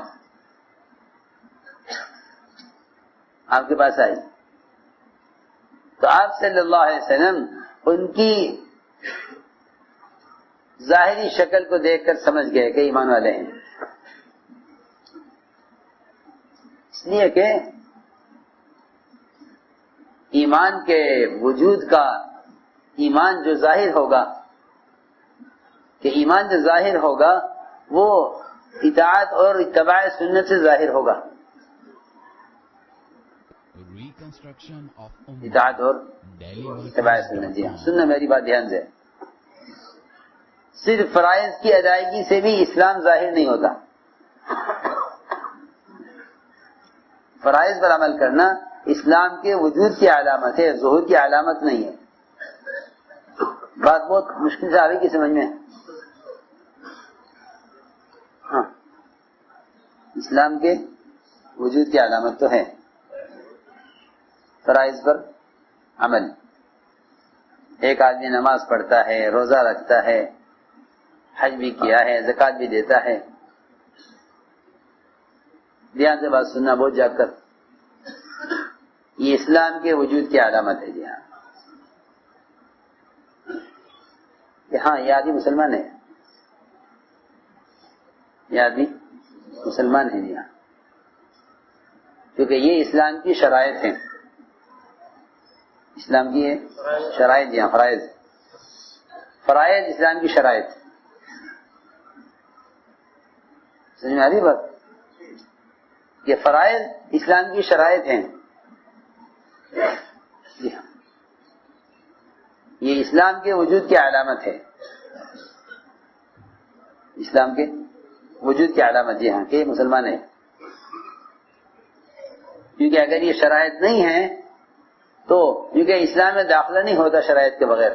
آپ کے پاس آئی تو آپ صلی اللہ علیہ وسلم ان کی ظاہری شکل کو دیکھ کر سمجھ گئے کہ ایمان والے ہیں، اس لیے کہ ایمان کے وجود کا ایمان جو ظاہر ہوگا، کہ ایمان جو ظاہر ہوگا وہ اطاعت اور اتباع سنت سے ظاہر ہوگا، اطاعت اور اتباع سنت. جی ہاں، سننا میری بات دھیان سے، صرف فرائض کی ادائیگی سے بھی اسلام ظاہر نہیں ہوتا. فرائض پر عمل کرنا اسلام کے وجود کی علامت ہے، ظہور کی علامت نہیں ہے. بات بہت مشکل سے آ رہی کی سمجھ میں؟ ہاں، اسلام کے وجود کی علامت تو ہے فرائض پر عمل. ایک آدمی نماز پڑھتا ہے، روزہ رکھتا ہے، حج بھی کیا ہے، زکوٰۃ بھی دیتا ہے. دھیان سے بات سننا بہت جا کر، یہ اسلام کے وجود کی علامت ہے. جی ہاں، کہ ہاں یہ آدمی مسلمان ہے، یہ آدمی مسلمان ہے. جی ہاں، کیونکہ یہ اسلام کی شرائط ہیں، اسلام کی شرائط. جی ہاں، فرائض، فرائض اسلام کی شرائط. سمجھ میں آ رہی بات؟ یہ فرائض اسلام کی شرائط ہیں. جی ہاں، یہ اسلام کے وجود کی علامت ہے، اسلام کے وجود کی علامت. جی ہاں، کہ یہ مسلمان ہے. کیونکہ اگر یہ شرائط نہیں ہیں تو کیونکہ اسلام میں داخلہ نہیں ہوتا شرائط کے بغیر.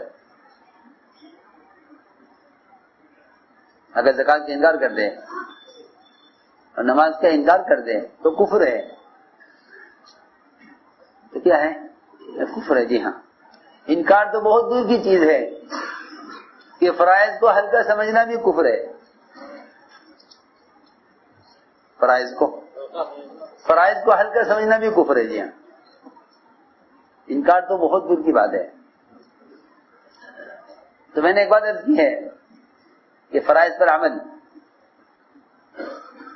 اگر زکوٰۃ کا انکار کر دے اور نماز کا انکار کر دے تو کفر ہے. تو کیا ہے؟ کفر ہے. جی ہاں، انکار تو بہت دور کی چیز ہے، کہ فرائض کو ہلکا سمجھنا بھی کفر ہے. فرائض کو ہلکا سمجھنا بھی کفر ہے. جی ہاں، انکار تو بہت دور کی بات ہے. تو میں نے ایک بات عرض کی ہے کہ فرائض پر عمل،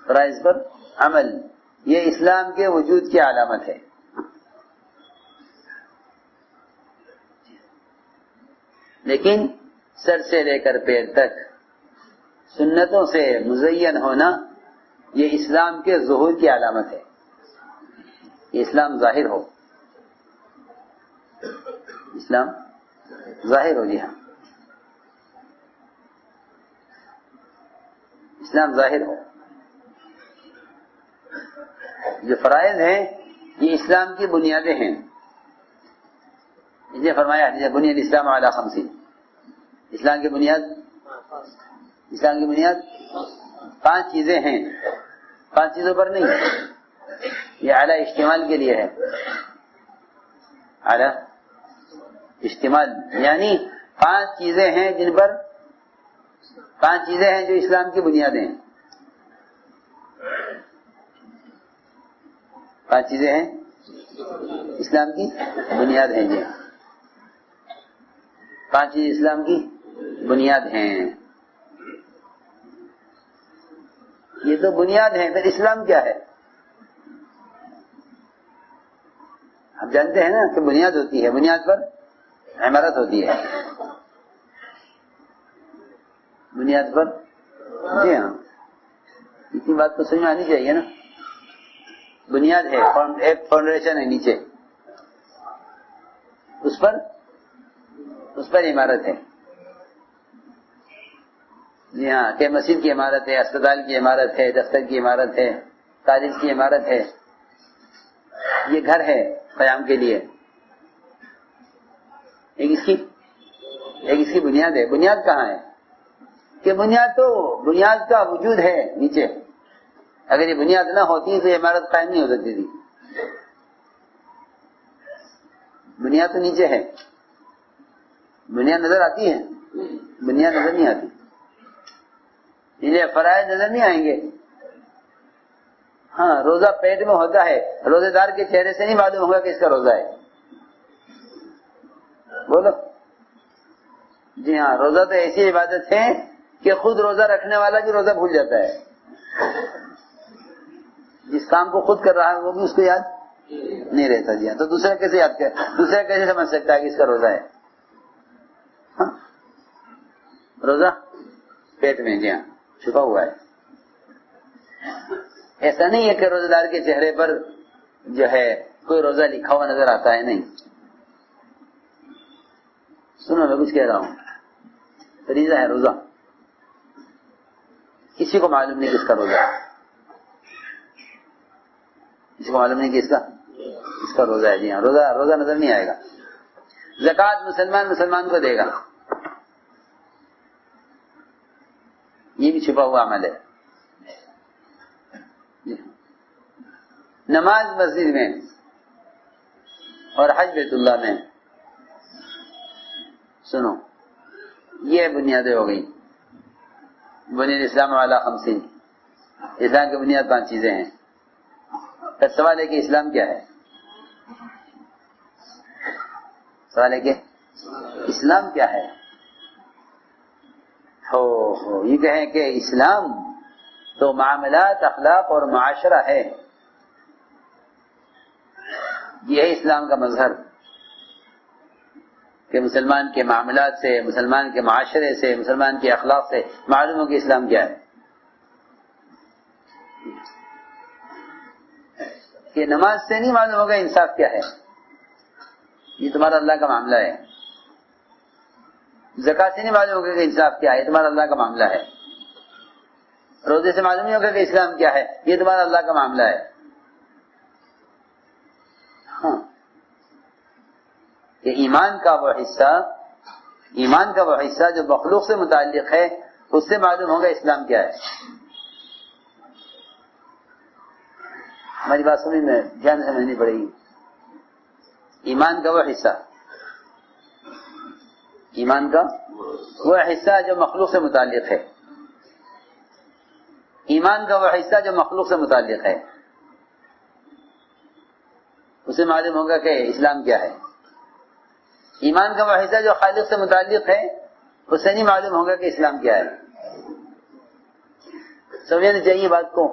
فرائض پر عمل یہ اسلام کے وجود کی علامت ہے. لیکن سر سے لے کر پیر تک سنتوں سے مزین ہونا یہ اسلام کے ظہور کی علامت ہے. یہ اسلام ظاہر ہو، اسلام ظاہر ہو. جی ہاں، اسلام ظاہر ہو. جو فرائض ہیں یہ اسلام کی بنیادیں ہیں. اسے فرمایا حدیث بنی الاسلام علی 5. اسلام کی بنیاد، اسلام کی بنیاد 5 چیزیں ہیں. 5 چیزوں پر نہیں، یہ اعلی اشتمال کے لیے ہے. اعلی اشتمال یعنی 5 چیزیں ہیں جن پر 5 چیزیں ہیں جو اسلام کی بنیادیں ہیں. 5 چیزیں ہیں اسلام کی بنیاد ہیں. جی 5 چیزیں اسلام کی بنیاد ہیں. یہ تو بنیاد ہیں، پھر اسلام کیا ہے؟ آپ جانتے ہیں نا کہ بنیاد ہوتی ہے، بنیاد پر عمارت ہوتی ہے. بنیاد پر، جی ہاں، اتنی بات تو سمجھ میں آنی چاہیے نا. بنیاد ہے، ایک فاؤنڈیشن ہے نیچے، اس پر عمارت ہے. جی ہاں، کہ مسجد کی عمارت ہے، اسپتال کی عمارت ہے، دفتر کی عمارت ہے، کالج کی عمارت ہے. یہ گھر ہے قیام کے لیے. ایک اس کی بنیاد ہے. بنیاد کہاں ہے؟ کہ بنیاد کا وجود ہے نیچے. اگر یہ بنیاد نہ ہوتی تو یہ عمارت قائم نہیں ہو سکتی تھی. بنیاد تو نیچے ہے. بنیاد نظر آتی ہے؟ بنیاد نظر نہیں آتی. یہ فرائض نظر نہیں آئیں گے. ہاں، روزہ پیٹ میں ہوتا ہے، روزے دار کے چہرے سے نہیں معلوم ہوگا کہ اس کا روزہ ہے. بولو. جی ہاں، روزہ تو ایسی عبادت ہے کہ خود روزہ رکھنے والا بھی روزہ بھول جاتا ہے. جس کام کو خود کر رہا ہے وہ بھی اس کو یاد نہیں رہتا. جی ہاں، تو دوسرا کیسے یاد کر، دوسرا کیسے سمجھ سکتا ہے کہ اس کا روزہ ہے؟ ہاں؟ روزہ پیٹ میں، جی ہاں، چھپا ہوا ہے. ایسا نہیں ہے کہ روزہ دار کے چہرے پر جو ہے کوئی روزہ لکھا ہوا نظر آتا ہے. نہیں. سنو، میں کچھ کہہ رہا ہوں. فریضہ ہے روزہ. کسی کو معلوم نہیں کس کا روزہ ہے. کسی کو معلوم نہیں کہ اس کا روزہ ہے. جی ہاں، روزہ نظر نہیں آئے گا. زکوٰۃ مسلمان کو دے گا، یہ بھی چھپا ہوا عمل ہے. نماز مسجد میں اور حج بیت اللہ میں. سنو، یہ بنیادیں ہو گئی. بنیاد اسلام والا 50. اسلام کی بنیاد 5 چیزیں ہیں. پھر سوال ہے کہ اسلام کیا ہے؟ سوال ہے کہ اسلام کیا ہے؟ یہ کہیں کہ اسلام تو معاملات، اخلاق اور معاشرہ ہے. یہ ہے اسلام کا مظہر، کہ مسلمان کے معاملات سے، مسلمان کے معاشرے سے، مسلمان کے اخلاق سے معلوم ہو کہ اسلام کیا ہے. کہ نماز سے نہیں معلوم ہوگا انصاف کیا ہے، یہ تمہارا اللہ کا معاملہ ہے. زکوٰۃ سے نہیں معلوم ہوگا کہ انصاف کیا ہے، یہ تمہارا اللہ کا معاملہ ہے. روزے سے معلوم نہیں ہوگا کہ اسلام کیا ہے، یہ تمہارا اللہ کا معاملہ ہے. ہاں، کہ ایمان کا وہ حصہ جو مخلوق سے متعلق ہے، اس سے معلوم ہوگا اسلام کیا ہے. ہماری بات سمجھ میں دھیان سمجھنی پڑے گی. ایمان کا وہ حصہ جو مخلوق سے متعلق ہے. ایمان کا وہ حصہ جو مخلوق سے متعلق ہے، اسے معلوم ہوگا کہ اسلام کیا ہے. ایمان کا وہ حصہ جو خالق سے متعلق ہے، اسے نہیں معلوم ہوگا کہ اسلام کیا ہے. سمجھنا چاہیے بات کو.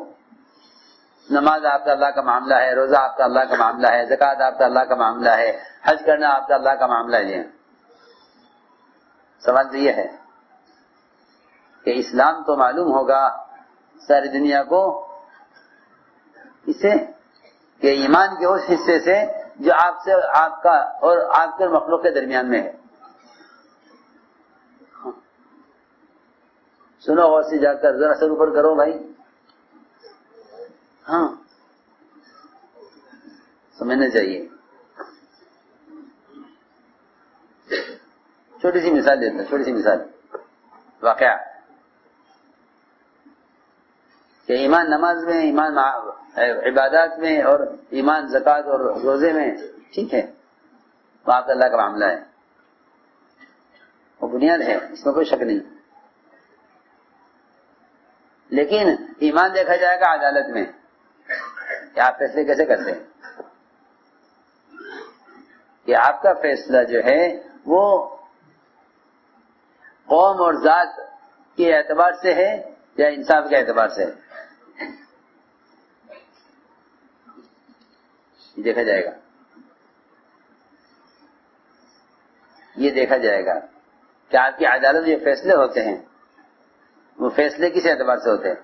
نماز آپ کا اللہ کا معاملہ ہے، روزہ آپ کا اللہ کا معاملہ ہے، زکوٰۃ آپ کا اللہ کا معاملہ ہے، حج کرنا آپ کا اللہ کا معاملہ ہے. سوال تو یہ ہے کہ اسلام تو معلوم ہوگا ساری دنیا کو اسے، کہ ایمان کے اس حصے سے جو آپ کا اور آپ کے مخلوق کے درمیان میں ہے. سنو غور سے جا کر، ذرا سر اوپر کرو بھائی. ہاں، سمجھنا چاہیے. چھوٹی سی مثال دیتا ہوں، چھوٹی سی مثال واقعہ. کہ ایمان نماز میں، ایمان عبادات میں، اور ایمان زکوٰۃ اور روزے میں، ٹھیک ہے، وہ آپ اللہ کا معاملہ ہے، وہ بنیاد ہے، اس میں کوئی شک نہیں. لیکن ایمان دیکھا جائے گا عدالت میں، کہ آپ فیصلے کیسے کرتے ہیں. کہ آپ کا فیصلہ جو ہے وہ قوم اور ذات کے اعتبار سے ہے یا انصاف کے اعتبار سے ہے، یہ دیکھا جائے گا. یہ دیکھا جائے گا کہ آپ کی عدالت میں جو فیصلے ہوتے ہیں، وہ فیصلے کس اعتبار سے ہوتے ہیں.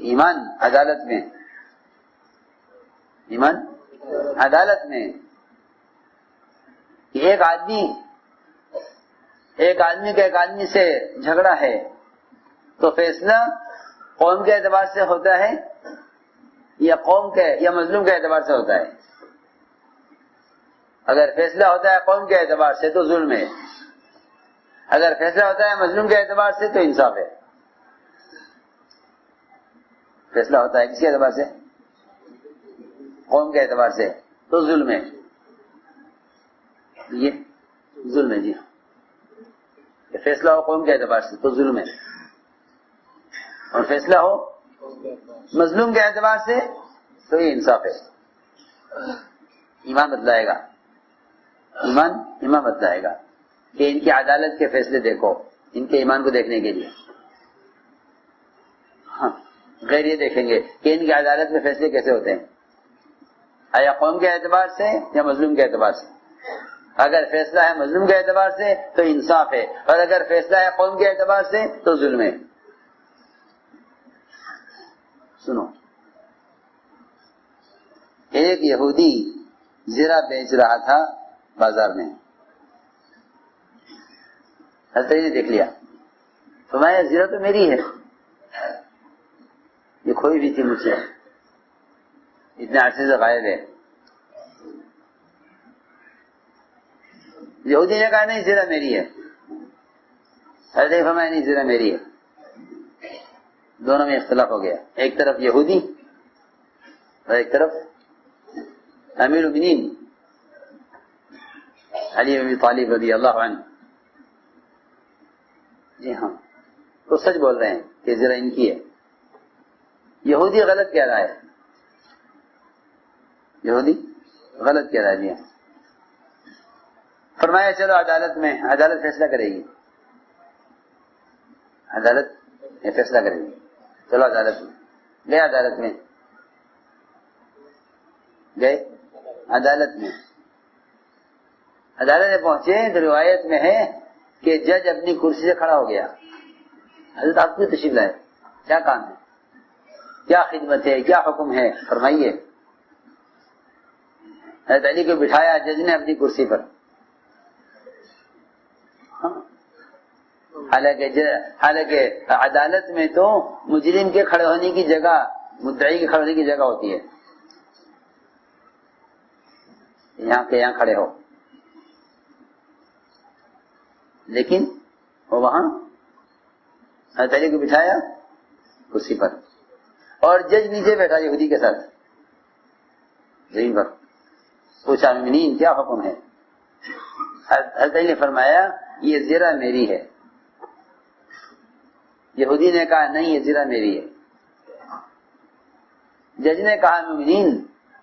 ایمان عدالت میں، ایمان عدالت میں ایک آدمی کا ایک آدمی سے جھگڑا ہے تو فیصلہ قوم کے اعتبار سے ہوتا ہے یا قوم کے یا مظلوم کے اعتبار سے ہوتا ہے؟ اگر فیصلہ ہوتا ہے قوم کے اعتبار سے تو ظلم ہے، اگر فیصلہ ہوتا ہے مظلوم کے اعتبار سے تو انصاف ہے۔ فیصلہ ہوتا ہے کس کے اعتبار سے؟ قوم کے اعتبار سے تو ظلم ہے، یہ ظلم ہے جی ہاں، کہ فیصلہ ہو قوم کے اعتبار سے تو ظلم ہے، اور فیصلہ ہو مظلوم کے اعتبار سے تو یہ انصاف ہے۔ ایمان بتلائے گا، ایمان بتلائے گا کہ ان کی عدالت کے فیصلے دیکھو، ان کے ایمان کو دیکھنے کے لیے، ہاں غیر یہ دیکھیں گے کہ ان کی عدالت میں فیصلے کیسے ہوتے ہیں، آیا قوم کے اعتبار سے یا مظلوم کے اعتبار سے؟ اگر فیصلہ ہے مظلوم کے اعتبار سے تو انصاف ہے، اور اگر فیصلہ ہے قوم کے اعتبار سے تو ظلم ہے۔ سنو، ایک یہودی زرہ بیچ رہا تھا بازار میں، حضرت علی نے دیکھ لیا، فرمایا زرہ تو میری ہے، یہ کھوئی بھی تھی مجھ سے، اتنے عرصے سے غائب ہے۔ یہودی نے کہا نہیں زرہ میری ہے، حضرت نے فرمایا نہیں زرہ میری ہے۔ دونوں میں اختلاف ہو گیا، ایک طرف یہودی اور ایک طرف امیر المؤمنین علی بن ابی طالب رضی اللہ عنہ۔ جی ہاں، تو سچ بول رہے ہیں کہ زرہ ان کی ہے، یہودی غلط کہہ رہا ہے، یہودی غلط کہہ رہا ہے جی ہاں۔ فرمایا چلو عدالت میں، عدالت فیصلہ کرے گی، عدالت فیصلہ کرے گی، چلو عدالت میں گئے، عدالت میں گئے، عدالت میں پہنچے تو روایت میں ہے کہ جج اپنی کرسی سے کھڑا ہو گیا، حضرت آپ کی تشریف لائے، کیا کام ہے، کیا خدمت ہے، کیا حکم ہے، فرمائیے۔ حضرت علی کو بٹھایا جج نے اپنی کرسی پر، حالانکہ عدالت میں تو مجرم کے کھڑے ہونے کی جگہ، مدعی کے کھڑے ہونے کی جگہ ہوتی ہے، یہاں کے یہاں کھڑے ہو، لیکن وہ وہاں حضرت علی کو بٹھایا کرسی پر، اور جج نیچے بیٹھا یہودی کے ساتھ زمین پر، پوچھا مومنین کیا حکم ہے؟ حضرت علی نے فرمایا یہ زرہ میری ہے، یہودی نے کہا نہیں یہ زرہ میری ہے، جج نے کہا مومنین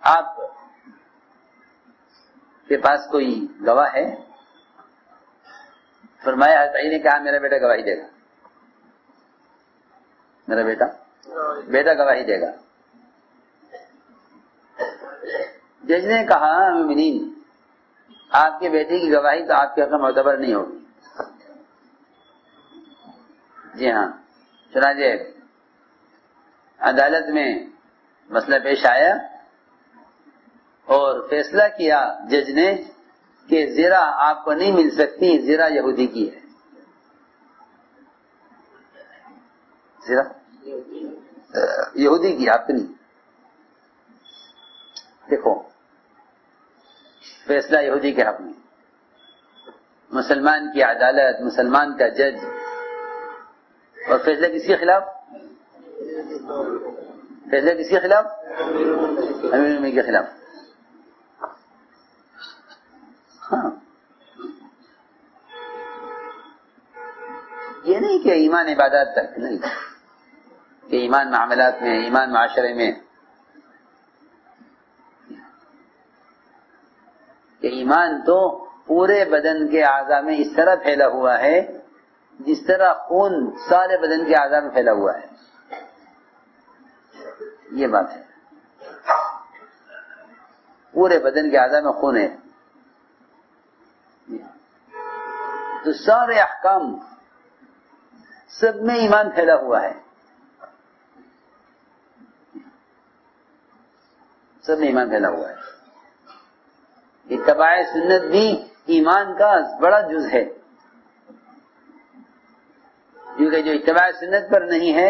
آپ کے پاس کوئی گواہ ہے؟ فرمایا حضرت علی نے کہا میرا بیٹا گواہی دے گا، میرا بیٹا گواہی دے گا۔ جج نے کہا مومنین آپ کے بیٹے کی گواہی تو آپ کے حق میں معتبر نہیں ہوگی۔ جی ہاں، چنانچہ عدالت میں مسئلہ پیش آیا اور فیصلہ کیا جج نے کہ زرہ آپ کو نہیں مل سکتی، زرہ یہودی کی ہے، زرہ یہودی کی آپ کی نہیں۔ دیکھو فیصلہ یہودی کے حق میں، مسلمان کی عدالت، مسلمان کا جج، اور فیصلہ کس کے خلاف؟ فیصلہ کس کے خلاف؟ امیر المؤمنین کے خلاف۔ ہاں، یہ نہیں کہ ایمان عبادات تک نہیں، کہ ایمان معاملات میں، ایمان معاشرے میں، کہ ایمان تو پورے بدن کے اعضاء میں اس طرح پھیلا ہوا ہے جس طرح خون سارے بدن کے اعضاء میں پھیلا ہوا ہے، یہ بات ہے، پورے بدن کے اعضاء میں خون ہے، تو سارے احکام سب میں ایمان پھیلا ہوا ہے، سب میں ایمان پھیلا ہوا ہے۔ اتباع سنت بھی ایمان کا بڑا جز ہے، کیونکہ جو اتباع سنت پر نہیں ہے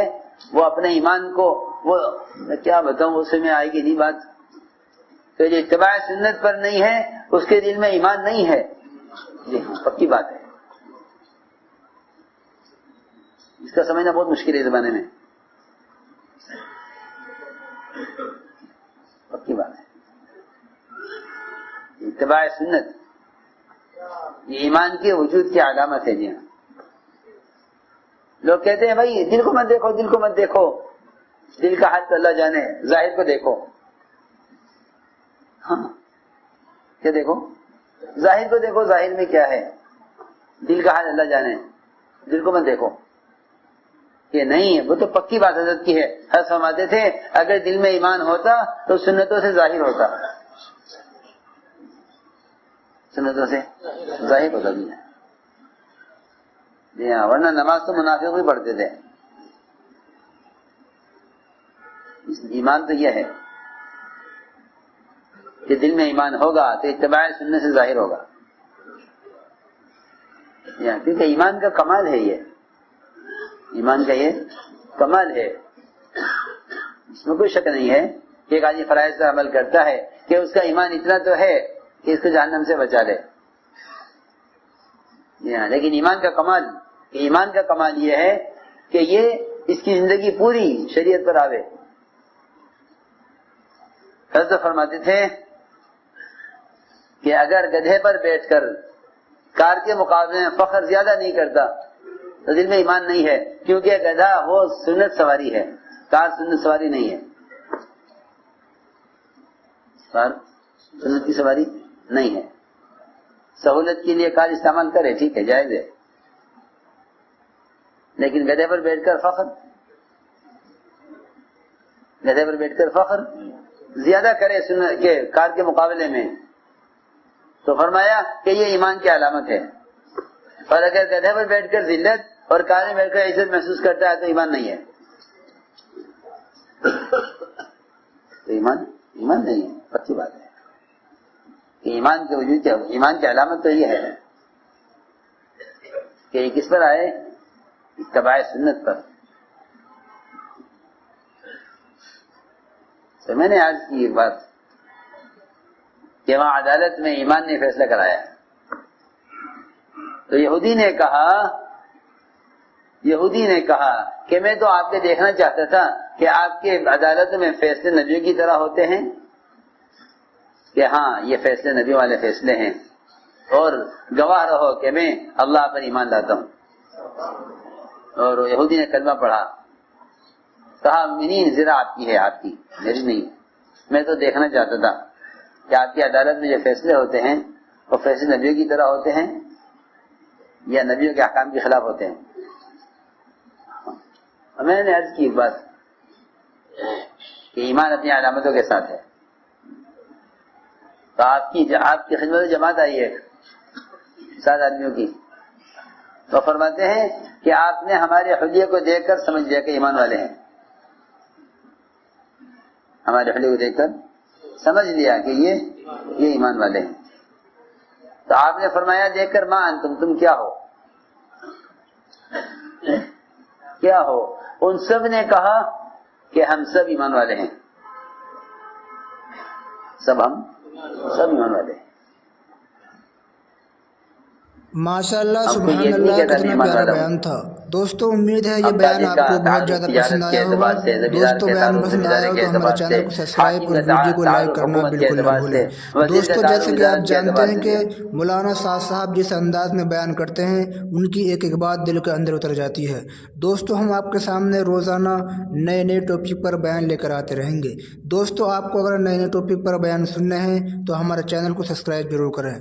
وہ اپنے ایمان کو، وہ میں کیا بتاؤں، اس میں آئے گی نہیں بات، تو جو اتباع سنت پر نہیں ہے اس کے دل میں ایمان نہیں ہے، جی پکی بات ہے، اس کا سمجھنا بہت مشکل ہے زمانے میں، پکی بات ہے۔ اتباع سنت یہ ایمان کے وجود کی علامت ہے جی ہاں۔ لوگ کہتے ہیں بھائی دل کو مت دیکھو، دل کو مت دیکھو، دل کا حال تو اللہ جانے، ظاہر کو دیکھو۔ ہاں کیا دیکھو؟ ظاہر کو دیکھو، ظاہر میں کیا ہے، دل کا حال اللہ جانے، دل کو مت دیکھو، یہ نہیں ہے، وہ تو پکی بات حضرت کی ہے۔ حضرت فرماتے تھے اگر دل میں ایمان ہوتا تو سنتوں سے ظاہر ہوتا، سنتوں سے ظاہر ہوتا بھی ہے، جی ہاں، ورنہ نماز تو منافق بھی پڑھتے تھے۔ ایمان تو یہ ہے کہ دل میں ایمان ہوگا تو اتباع سنت سے ظاہر ہوگا، کیونکہ ایمان کا کمال ہے، یہ ایمان کا یہ کمال ہے، اس میں کوئی شک نہیں ہے کہ ایک آدمی فرائض کا عمل کرتا ہے کہ اس کا ایمان اتنا تو ہے کہ اس کو جہنم سے بچا لے، لیکن ایمان کا کمال یہ ہے کہ یہ اس کی زندگی پوری شریعت پر آوے۔ حضرت فرماتے تھے کہ اگر گدھے پر بیٹھ کر کار کے مقابلے میں فخر زیادہ نہیں کرتا تو دل میں ایمان نہیں ہے، کیونکہ گدھا وہ سنت سواری ہے، کار سنت سواری نہیں ہے، کار سنت کی سواری نہیں ہے۔ سہولت کے لیے کار استعمال کرے ٹھیک ہے، جائز ہے، لیکن گدھے پر بیٹھ کر فخر زیادہ کرے سنت کے کار کے مقابلے میں تو فرمایا کہ یہ ایمان کی علامت ہے، اور اگر گدھے پر بیٹھ کر ذلت اور کار میں بیٹھ کر عزت محسوس کرتا ہے تو ایمان نہیں ہے، تو ایمان نہیں ہے، پکی بات ہے کہ ایمان کے وجود کیا، ایمان کی علامت تو یہ ہے کہ یہ کس پر آئے، اتباع سنت پر۔ تو میں نے آج کی ایک بات کہ وہاں عدالت میں ایمان نے فیصلہ کرایا، تو یہودی نے کہا کہ میں تو آپ کے دیکھنا چاہتا تھا کہ آپ کے عدالتوں میں فیصلے نبیوں کی طرح ہوتے ہیں، کہ ہاں یہ فیصلے نبی والے فیصلے ہیں، اور گواہ رہو کہ میں اللہ پر ایمان لاتا ہوں۔ اور یہودی نے کلمہ پڑھا، کہا منین ذرا آپ کی ہے، آپ کی میری نہیں، میں تو دیکھنا چاہتا تھا کہ آپ کی عدالت میں جو فیصلے ہوتے ہیں وہ فیصلے نبیوں کی طرح ہوتے ہیں یا نبیوں کے احکام کے خلاف ہوتے ہیں۔ میں نے عرض کی ایک بات کہ ایمان اپنی علامتوں کے ساتھ ہے، تو آپ کی خدمت جماعت آئی ہے 7 آدمیوں کی، تو فرماتے ہیں کہ آپ نے ہمارے حلیے کو دیکھ کر سمجھ لیا کہ ایمان والے ہیں، ہمارے حلیے کو دیکھ کر سمجھ لیا کہ یہ ایمان والے ہیں۔ تو آپ نے فرمایا دیکھ کر ماں تم کیا ہو؟ ان سب نے کہا کہ ہم سب ایمان والے ہیں، سب ایمان والے ہیں۔ ماشاءاللہ سبحان اللہ، کتنا پیارا بیان تھا دوستو۔ امید ہے یہ بیان آپ کو بہت زیادہ پسند آیا ہوگا۔ دوستو بیان پسند آیا ہو تو ہمارے چینل کو سبسکرائب اور ویڈیو کو لائک کرنا بالکل نہ بھولیں۔ دوستو جیسے کہ آپ جانتے ہیں کہ مولانا سعد صاحب جس انداز میں بیان کرتے ہیں ان کی ایک بات دل کے اندر اتر جاتی ہے۔ دوستو ہم آپ کے سامنے روزانہ نئے ٹاپک پر بیان لے کر آتے رہیں گے۔ دوستو آپ کو اگر نئے ٹاپک پر بیان سننے ہیں تو ہمارے چینل کو سبسکرائب ضرور کریں۔